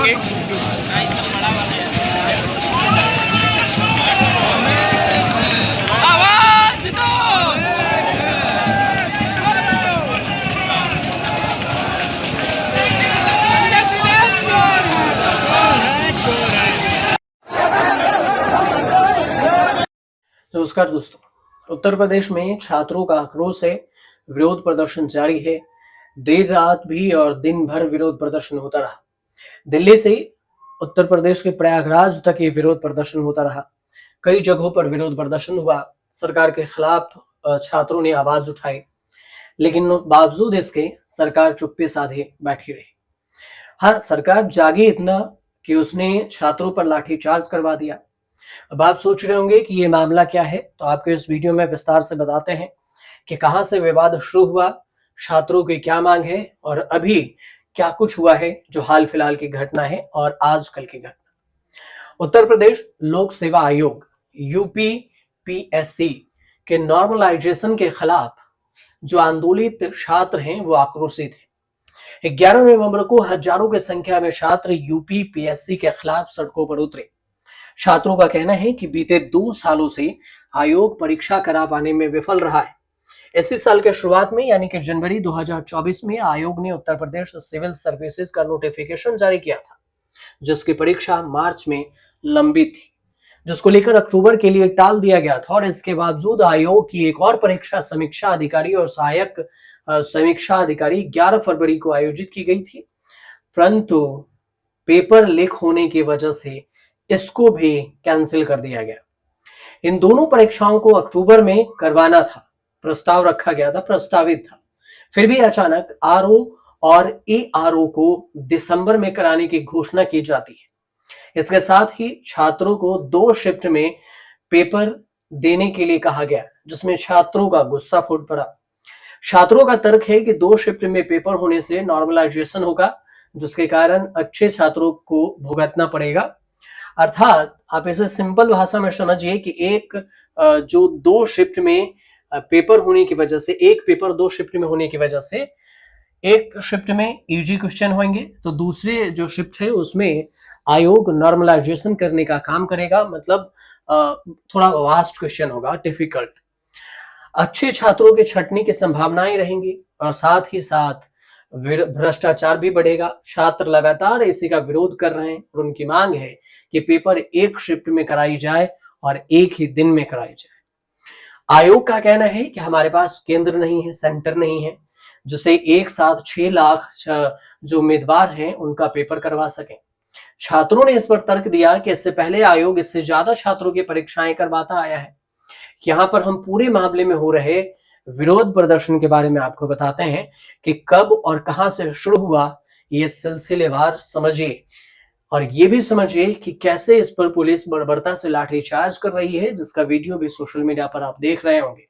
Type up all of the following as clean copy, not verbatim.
नमस्कार दोस्तों, उत्तर प्रदेश में छात्रों का आक्रोश है। विरोध प्रदर्शन जारी है। देर रात भी और दिन भर विरोध प्रदर्शन होता रहा। दिल्ली से उत्तर प्रदेश के प्रयागराज तक ये विरोध प्रदर्शन होता रहा। कई जगहों पर विरोध प्रदर्शन हुआ। सरकार के खिलाफ छात्रों ने आवाज उठाई, लेकिन बावजूद इसके सरकार चुप्पी साधे बैठी रही। हाँ, सरकार जागी इतना कि उसने छात्रों पर लाठीचार्ज करवा दिया। अब आप सोच रहे होंगे कि ये मामला क्या है, तो आपको इस वीडियो में विस्तार से बताते हैं कि कहां से विवाद शुरू हुआ, छात्रों की क्या मांग है और अभी क्या कुछ हुआ है जो हाल फिलहाल की घटना है और आजकल की घटना। उत्तर प्रदेश लोक सेवा आयोग यूपी पीएससी के नॉर्मलाइजेशन के खिलाफ जो आंदोलित छात्र हैं वो आक्रोशित है। 11 नवंबर को हजारों की संख्या में छात्र यूपी पीएससी के खिलाफ सड़कों पर उतरे। छात्रों का कहना है कि बीते 2 सालों से आयोग परीक्षा करा पाने में विफल रहा है। इसी साल के शुरुआत में यानी कि जनवरी 2024 में आयोग ने उत्तर प्रदेश सिविल सर्विसेज का नोटिफिकेशन जारी किया था, जिसकी परीक्षा मार्च में लंबित थी, जिसको लेकर अक्टूबर के लिए टाल दिया गया था। और इसके बावजूद आयोग की एक और परीक्षा समीक्षा अधिकारी और सहायक समीक्षा अधिकारी 11 फरवरी को आयोजित की गई थी, परंतु पेपर लीक होने की वजह से इसको भी कैंसिल कर दिया गया। इन दोनों परीक्षाओं को अक्टूबर में करवाना था, प्रस्ताव रखा गया था, प्रस्तावित था। फिर भी अचानक आरओ और एआरओ को दिसंबर में कराने की घोषणा की जाती है। इसके साथ ही छात्रों को 2 शिफ्ट में पेपर देने के लिए कहा गया, जिसमें छात्रों का गुस्सा फूट पड़ा। छात्रों का तर्क है कि 2 शिफ्ट में पेपर होने से नॉर्मलाइजेशन होगा, जिसके कारण अच्छे छात्रों को भुगतना पड़ेगा। अर्थात आप इसे सिंपल भाषा में समझिए कि एक जो 2 शिफ्ट में पेपर होने की वजह से, एक पेपर 2 शिफ्ट में होने की वजह से एक शिफ्ट में इजी क्वेश्चन होंगे, तो दूसरे जो शिफ्ट है उसमें आयोग नॉर्मलाइजेशन करने का काम करेगा, मतलब थोड़ा वास्ट क्वेश्चन होगा, डिफिकल्ट। अच्छे छात्रों के छंटनी की संभावनाएं रहेंगी और साथ ही साथ भ्रष्टाचार भी बढ़ेगा। छात्र लगातार इसी का विरोध कर रहे हैं और उनकी मांग है कि पेपर एक शिफ्ट में कराई जाए और एक ही दिन में कराई जाए। आयोग का कहना है कि हमारे पास केंद्र नहीं है, सेंटर नहीं है, जिसे एक साथ 6 लाख जो उम्मीदवार हैं उनका पेपर करवा सके। छात्रों ने इस पर तर्क दिया कि इससे पहले आयोग इससे ज्यादा छात्रों की परीक्षाएं करवाता आया है। यहाँ पर हम पूरे मामले में हो रहे विरोध प्रदर्शन के बारे में आपको बताते हैं कि कब और कहां से शुरू हुआ, ये सिलसिलेवार समझिए और ये भी समझिए कि कैसे इस पर पुलिस बर्बरता से लाठीचार्ज कर रही है, जिसका वीडियो भी सोशल मीडिया पर आप देख रहे होंगे।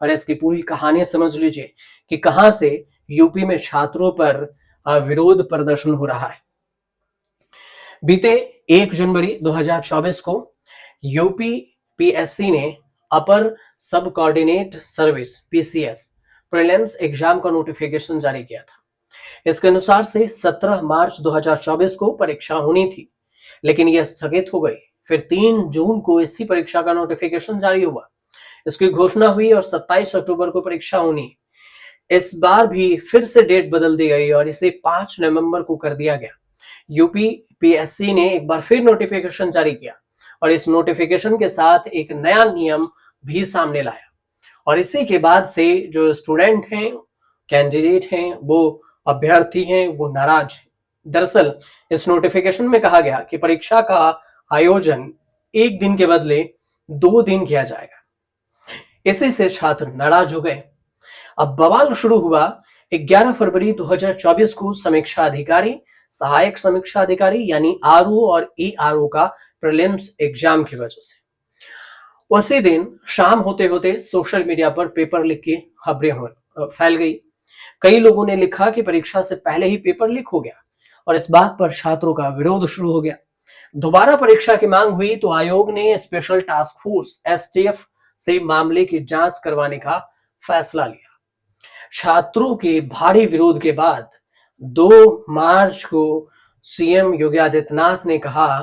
और इसकी पूरी कहानी समझ लीजिए कि कहां से यूपी में छात्रों पर विरोध प्रदर्शन हो रहा है। बीते 1 जनवरी 2024 को यूपी पीएससी ने अपर सब coordinate service PCS prelims exam का नोटिफिकेशन जारी किया था। इसके अनुसार से 17 मार्च 2024 को परीक्षा होनी थी, लेकिन यह स्थगित हो गई। फिर 3 जून को इसी परीक्षा का नोटिफिकेशन जारी हुआ, इसकी घोषणा हुई और 27 अक्टूबर को परीक्षा होनी। इस बार भी फिर से डेट बदल दी गई और इसे 5 नवंबर को कर दिया गया। यूपी पीएससी ने एक बार फिर नोटिफिकेशन जारी किया और इस नोटिफिकेशन के साथ एक नया नियम भी सामने लाया और इसी के बाद से जो स्टूडेंट हैं, कैंडिडेट हैं, वो अभ्यर्थी हैं, वो नाराज हैं। दरअसल इस नोटिफिकेशन में कहा गया कि परीक्षा का आयोजन 1 दिन के बदले 2 दिन किया जाएगा। इसी से छात्र नाराज हो गए। अब बवाल शुरू हुआ 11 फरवरी 2024 को समीक्षा अधिकारी, सहायक समीक्षा अधिकारी यानी आरओ और एआरओ का प्रीलिम्स एग्जाम की वजह से। उसी दिन शाम होते होते सोशल मीडिया पर पेपर लीक की खबरें फैल गई। कई लोगों ने लिखा कि परीक्षा से पहले ही पेपर लीक हो गया और इस बात पर छात्रों का विरोध शुरू हो गया। दोबारा परीक्षा की मांग हुई तो आयोग ने स्पेशल टास्क फोर्स एसटीएफ से मामले की जांच करवाने का फैसला लिया। छात्रों के भारी विरोध के बाद 2 मार्च को सीएम योगी आदित्यनाथ ने कहा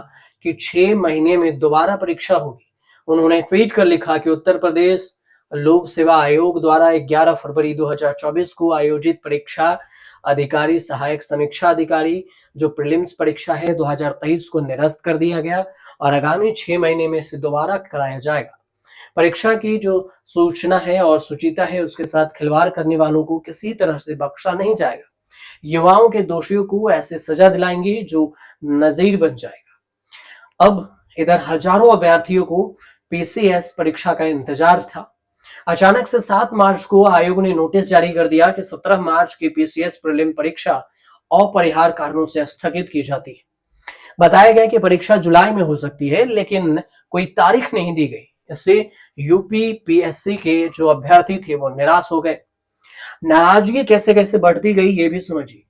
कि 6 महीने में दोबारा परीक्षा होगी। उन्होंने ट्वीट कर लिखा कि उत्तर प्रदेश लोक सेवा आयोग द्वारा 11 फरवरी 2024 को आयोजित परीक्षा अधिकारी सहायक समीक्षा अधिकारी जो प्रीलिम्स परीक्षा है 2023 को निरस्त कर दिया गया और आगामी 6 महीने में इसे दोबारा कराया जाएगा। परीक्षा की जो सूचना है और सुचिता है उसके साथ खिलवाड़ करने वालों को किसी तरह से बख्शा नहीं जाएगा। युवाओं के दोषियों को ऐसे सजा दिलाएंगे जो नजीर बन जाएगा। अब इधर हजारों अभ्यर्थियों को पीसीएस परीक्षा का इंतजार था। अचानक से 7 मार्च को आयोग ने नोटिस जारी कर दिया कि 17 मार्च की पीसीएस प्रीलिम परीक्षा अपरिहार्य कारणों से स्थगित की जाती है। बताया गया कि परीक्षा जुलाई में हो सकती है, लेकिन कोई तारीख नहीं दी गई। इससे यूपी पीएससी के जो अभ्यर्थी थे वो निराश हो गए। नाराजगी कैसे कैसे बढ़ती गई ये भी समझिए।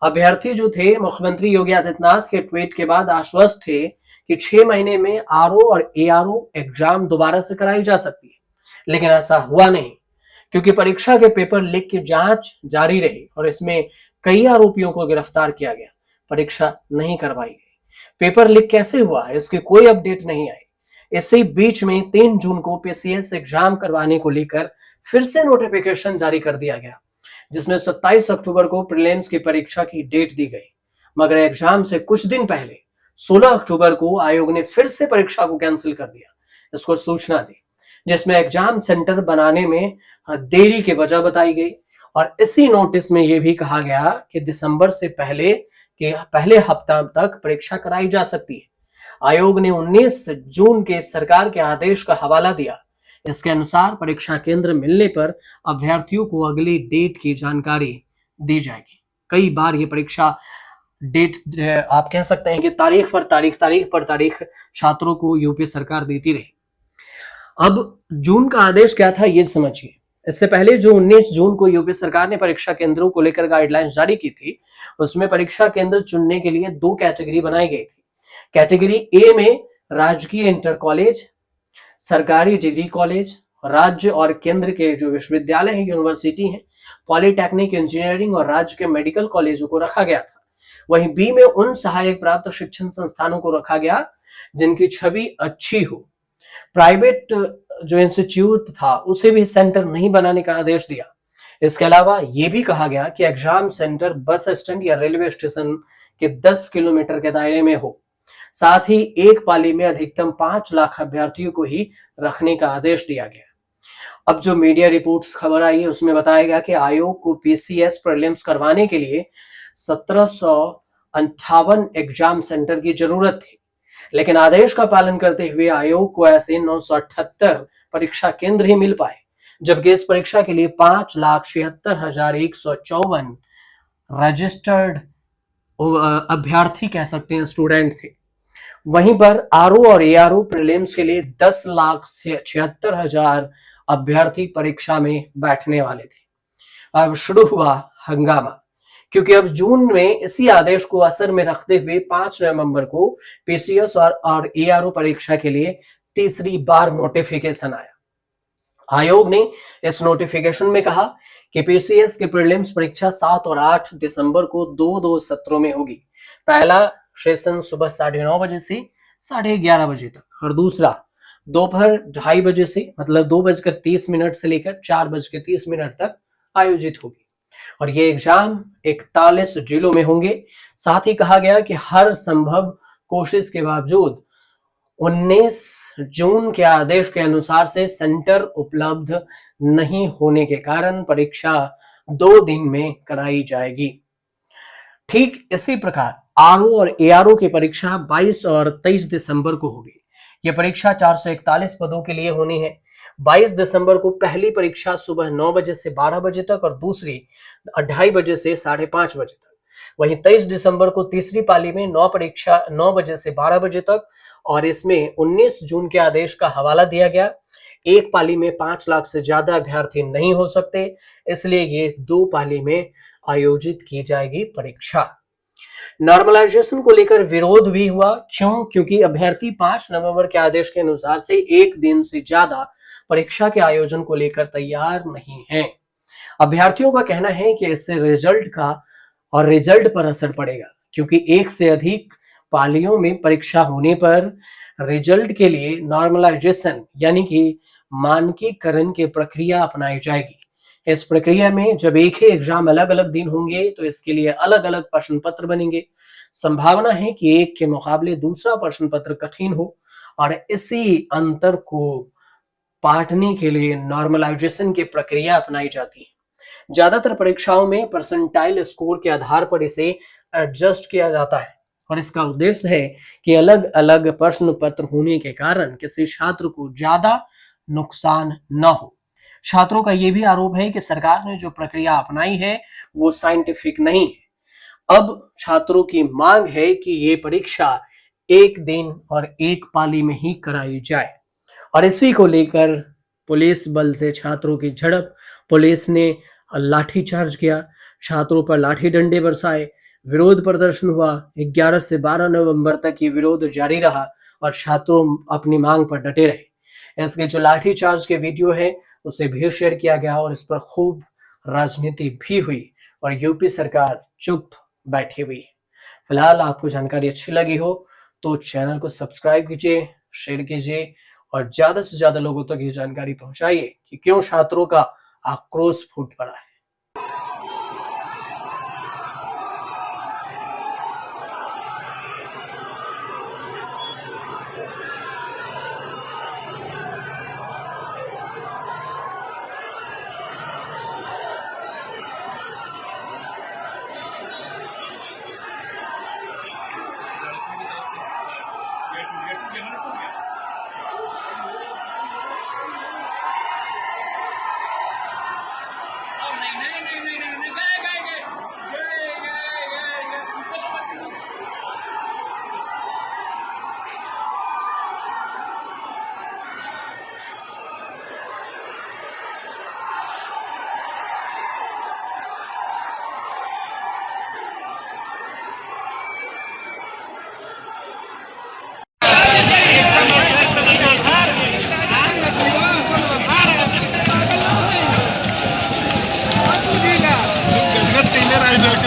अभ्यर्थी जो थे मुख्यमंत्री योगी आदित्यनाथ के ट्वीट के बाद आश्वस्त थे कि 6 महीने में आरओ और एआरओ एग्जाम दोबारा से कराई जा सकती है, लेकिन ऐसा हुआ नहीं क्योंकि परीक्षा के पेपर लीक की जांच जारी रही और इसमें कई आरोपियों को गिरफ्तार किया गया। परीक्षा नहीं करवाई गई। पेपर लीक कैसे हुआ इसकी कोई अपडेट नहीं आई। इसी बीच में 3 जून को पीसीएस एग्जाम करवाने को लेकर फिर से नोटिफिकेशन जारी कर दिया गया, जिसमें 27 अक्टूबर को प्रीलिम्स की परीक्षा की डेट दी गई। मगर एग्जाम से कुछ दिन पहले 16 अक्टूबर को आयोग ने फिर से परीक्षा को कैंसिल कर दिया। इसको सूचना दी, जिसमें एग्जाम सेंटर बनाने में देरी की वजह बताई गई और इसी नोटिस में यह भी कहा गया कि दिसंबर से पहले हफ्ता तक परीक्षा कराई जा सकती है। आयोग ने 19 जून के सरकार के आदेश का हवाला दिया। इसके अनुसार परीक्षा केंद्र मिलने पर अभ्यर्थियों को अगली डेट की जानकारी दी जाएगी। कई बार ये परीक्षा डेट आप कह सकते हैं कि तारीख पर तारीख छात्रों को यूपी सरकार देती रही। अब जून का आदेश क्या था ये समझिए। इससे पहले जो 19 जून को यूपी सरकार ने परीक्षा केंद्रों को लेकर गाइडलाइंस जारी की थी, उसमें परीक्षा केंद्र चुनने के लिए 2 कैटेगरी बनाई गई थी। कैटेगरी ए में राजकीय इंटर कॉलेज, सरकारी डिग्री कॉलेज, राज्य और केंद्र के जो विश्वविद्यालय हैं, यूनिवर्सिटी हैं, पॉलिटेक्निक, इंजीनियरिंग और राज्य के मेडिकल कॉलेजों को रखा गया था। वहीं बी में उन सहायक प्राप्त शिक्षण संस्थानों को रखा गया जिनकी छवि अच्छी हो। प्राइवेट जो इंस्टीट्यूट था उसे भी सेंटर नहीं बनाने का आदेश दिया। इसके अलावा यह भी कहा गया कि एग्जाम सेंटर बस स्टैंड या रेलवे स्टेशन के 10 किलोमीटर के दायरे में हो। साथ ही एक पाली में अधिकतम 5 लाख अभ्यर्थियों को ही रखने का आदेश दिया गया। अब जो मीडिया रिपोर्ट्स खबर आई है उसमें बताया गया कि आयोग को पीसीएस प्रीलिम्स करवाने के लिए 1758 एग्जाम सेंटर की जरूरत थी, लेकिन आदेश का पालन करते हुए आयोग को ऐसे 978 परीक्षा केंद्र ही मिल पाए, जबकि इस परीक्षा के लिए 5,76,154 रजिस्टर्ड अभ्यर्थी कह सकते हैं स्टूडेंट थे। वहीं पर आरओ और एआरओ प्रीलिम्स के लिए 10,76,000 अभ्यर्थी परीक्षा में बैठने वाले थे। अब शुरू हुआ हंगामा, क्योंकि अब जून में इसी आदेश को असर में रखते हुए 5 नवंबर को पीसीएस और एआरओ परीक्षा के लिए तीसरी बार नोटिफिकेशन आया। आयोग ने इस नोटिफिकेशन में कहा कि पीसीएस की प्रीलिम्स परीक्षा 7 और 8 दिसंबर को 2 सत्रों में होगी। पहला सेशन सुबह 9:30 बजे से 11:30 बजे तक और दूसरा दोपहर 2:30 बजे से मतलब 2:30 से लेकर 4:30 तक आयोजित होगी और ये एग्जाम 41 जिलों में होंगे। साथ ही कहा गया कि हर संभव कोशिश के बावजूद 19 जून के आदेश के अनुसार से सेंटर उपलब्ध नहीं होने के कारण परीक्षा 2 दिन में कराई जाएगी। ठीक इसी प्रकार आरओ और एआरओ की परीक्षा 22 और 23 दिसंबर को होगी। यह परीक्षा 441 पदों के लिए होनी है। 22 दिसंबर को पहली परीक्षा सुबह 9 बजे से 12 बजे तक और दूसरी 2:30 बजे से 5:30 बजे तक। वहीं 23 दिसंबर को तीसरी पाली में 9 बजे से 12 बजे तक और इसमें 19 जून के आदेश का हवाला दिया गया। एक पाली में 5 लाख से ज्यादा अभ्यर्थी नहीं हो सकते, इसलिए ये 2 पाली में आयोजित की जाएगी परीक्षा। नॉर्मलाइजेशन को लेकर विरोध भी हुआ। क्योंकि अभ्यर्थी 5 नवंबर के आदेश के अनुसार से एक दिन से ज्यादा परीक्षा के आयोजन को लेकर तैयार नहीं हैं। अभ्यर्थियों का कहना है कि इससे रिजल्ट पर असर पड़ेगा, क्योंकि एक से अधिक पालियों में परीक्षा होने पर रिजल्ट के लिए नॉर्मलाइजेशन यानी कि मानकीकरण की प्रक्रिया अपनाई जाएगी। इस प्रक्रिया में जब एक ही एग्जाम अलग अलग दिन होंगे तो इसके लिए अलग अलग प्रश्न पत्र बनेंगे। संभावना है कि एक के मुकाबले दूसरा प्रश्न पत्र कठिन हो और इसी अंतर को पाटने के लिए नॉर्मलाइजेशन की प्रक्रिया अपनाई जाती है। ज्यादातर परीक्षाओं में परसेंटाइल स्कोर के आधार पर इसे एडजस्ट किया जाता है और इसका उद्देश्य है कि अलग अलग प्रश्न पत्र होने के कारण किसी छात्र को ज्यादा नुकसान न हो। छात्रों का यह भी आरोप है कि सरकार ने जो प्रक्रिया अपनाई है वो साइंटिफिक नहीं है। अब छात्रों की मांग है कि ये परीक्षा एक दिन और एक पाली में ही कराई जाए और इसी को लेकर पुलिस बल से छात्रों की झड़प, पुलिस ने लाठीचार्ज किया, छात्रों पर लाठी डंडे बरसाए, विरोध प्रदर्शन हुआ। 11 से 12 नवंबर तक ये विरोध जारी रहा और छात्रों अपनी मांग पर डटे रहे। इसके जो लाठीचार्ज के वीडियो है उसे भी शेयर किया गया और इस पर खूब राजनीति भी हुई और यूपी सरकार चुप बैठी हुई। फिलहाल आपको जानकारी अच्छी लगी हो तो चैनल को सब्सक्राइब कीजिए, शेयर कीजिए और ज्यादा से ज्यादा लोगों तक ये जानकारी पहुंचाइए कि क्यों छात्रों का आक्रोश फूट पड़ा है।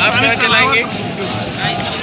आप क्या चलाएंगे?